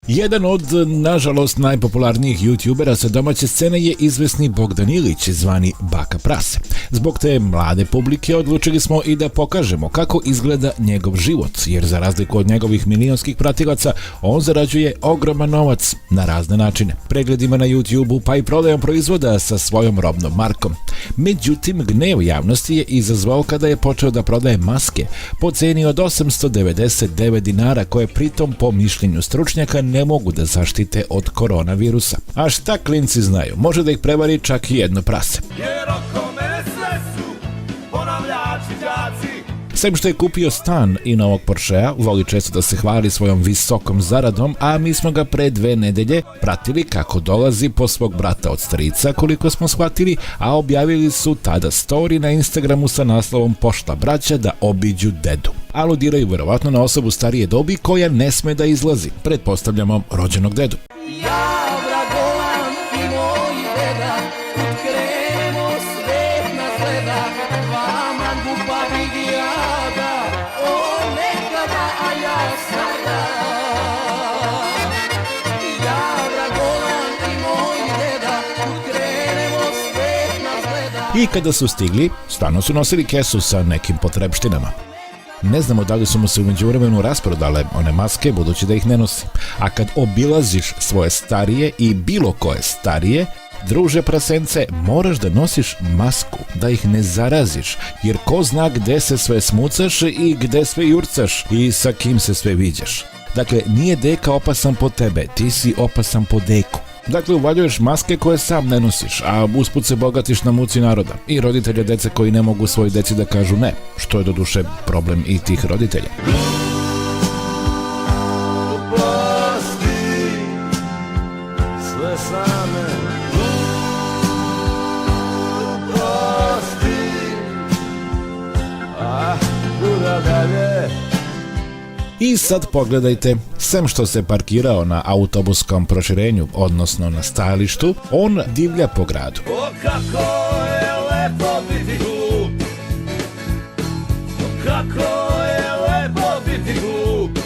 Jedan od, nažalost, najpopularnijih youtubera sa domaće scene je izvesni Bogdan Ilić, zvani Baka Prase. Zbog te mlade publike odlučili smo i da pokažemo kako izgleda njegov život, jer za razliku od njegovih milionskih pratilaca, on zarađuje ogroman novac na razne načine. Pregledima na YouTubeu pa i prodajom proizvoda sa svojom robnom markom. Međutim, gnev javnosti je izazvao kada je počeo da prodaje maske po ceni od 899 dinara, koje pritom po mišljenju stručnjaka ne mogu da zaštite od koronavirusa. A šta klinci znaju, može da ih prevari čak i jedno prase. Sem što je kupio stan i novog Porschea, voli često da se hvali svojom visokom zaradom, a mi smo ga pre 2 nedelje pratili kako dolazi po svog brata od strica, koliko smo shvatili, a objavili su tada story na Instagramu sa naslovom "Pošla braća da obiđu dedu". Aludiraju verovatno na osobu starije dobi koja ne sme da izlazi, pretpostavljamo rođenog dedu. I kada su stigli, stvarno su nosili kesu sa nekim potrepštinama. Ne znamo da li su mu se u međuvremenu rasprodale one maske, budući da ih ne nosi. A kad obilaziš svoje starije i bilo koje starije, druže prasence, moraš da nosiš masku, da ih ne zaraziš, jer ko zna gde se sve smucaš i gde sve jurcaš i sa kim se sve viđaš. Dakle, nije deka opasan po tebe, ti si opasan po deku. Dakle, uvaljuješ maske koje sam ne nosiš, a usput se bogatiš na muci naroda i roditelja dece koji ne mogu svoj deci da kažu ne, što je doduše problem i tih roditelja. I sad pogledajte, sem što se parkirao na autobuskom proširenju, odnosno na stajalištu, on divlja po gradu. O, kako je lepo biti glup, kako je lepo biti glup,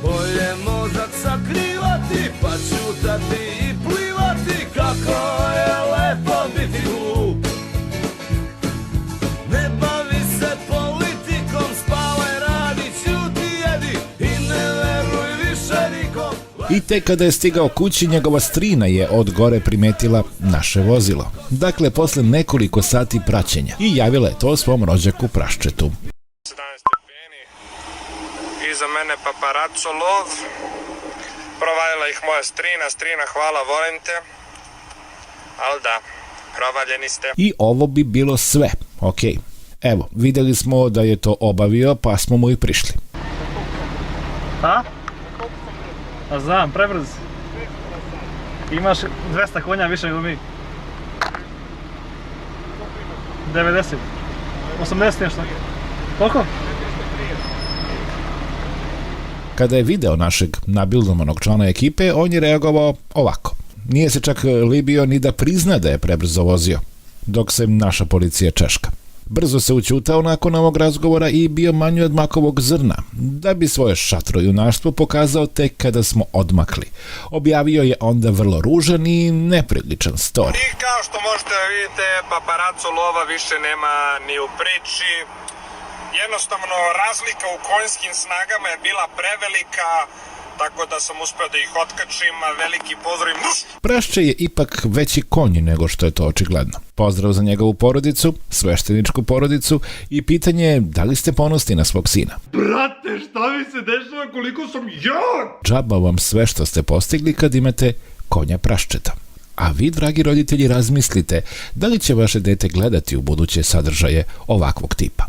bolje mozak sakrivati, pa čutati i plivati, kako je lepo biti glup, ne bavi se politikom, spavaj, radi, ćuti, jedi i ne veruj više nikom. I tek kada je stigao kući, njegova strina je od gore primetila naše vozilo. Dakle, posle nekoliko sati praćenja, i javila je to svom rođaku Praščetu. 17 stepeni, iza mene paparazzo lov, provalila ih moja strina, hvala, volim te, ali da, provaljeni ste. I ovo bi bilo sve, ok. Evo, videli smo da je to obavio, pa smo mu i prišli. A? A znam, prebrz. Imaš 200 konja više nego mi. 90. 80 nešto. Koliko? Kada je video našeg nabildovanog člana ekipe, on je reagovao ovako. Nije se čak libio ni da prizna da je prebrzo vozio, dok se naša policija češka. Brzo se ućutao nakon ovog razgovora i bio manji od makovog zrna, da bi svoje šatro junaštvo pokazao tek kada smo odmakli. Objavio je onda vrlo ružan i nepriličan story. I kao što možete da vidite, paparazzo lova više nema ni u priči. Jednostavno, razlika u konjskim snagama je bila prevelika, tako da sam uspeo da ih otkačim, veliki pozdrav im. Prašče je ipak veći konj nego što je to očigledno. Pozdrav za njegovu porodicu, svešteničku porodicu, i pitanje je da li ste ponosni na svog sina. Brate, šta mi se dešava, koliko sam jak? Džaba vam sve što ste postigli kad imate konja Praščeta. A vi, dragi roditelji, razmislite da li će vaše dete gledati u buduće sadržaje ovakvog tipa.